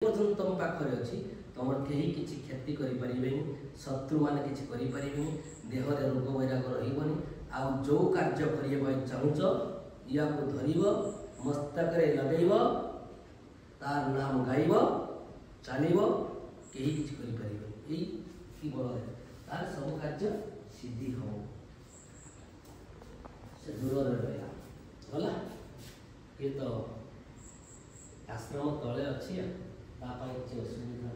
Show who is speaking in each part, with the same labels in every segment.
Speaker 1: पर्यंत तुम पाखरे अच्छी तुम कहीं किसी क्षति करें शत्रु मैंने किसी करें देह रोग वैराग रही आ जो कार्य करने चाहूच या धर मस्तक लगे तार नाम गाइब चलो कहीं किसी करें बल तार सब कार्य सिद्धि हो से दूर रहा गला ये तो आश्रम तले अच्छी किसी असुविधा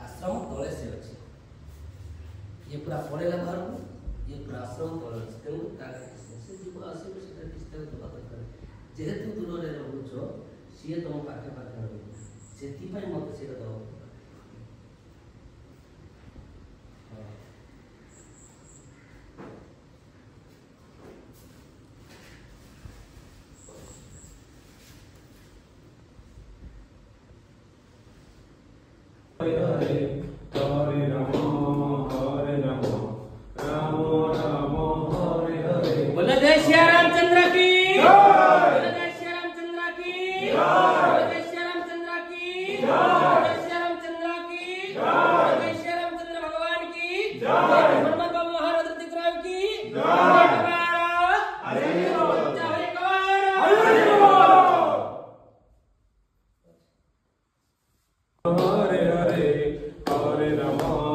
Speaker 1: आश्रम तले से अच्छी ये पूरा पड़ेगा बाहर को ये पूरा आश्रम तले अच्छी तेणु से जीव आसवे से दबा दरकार जेहेतु दूर रोच सी तुम पाखे पाखे रही मत से दवा
Speaker 2: Hare Hare Hare Rama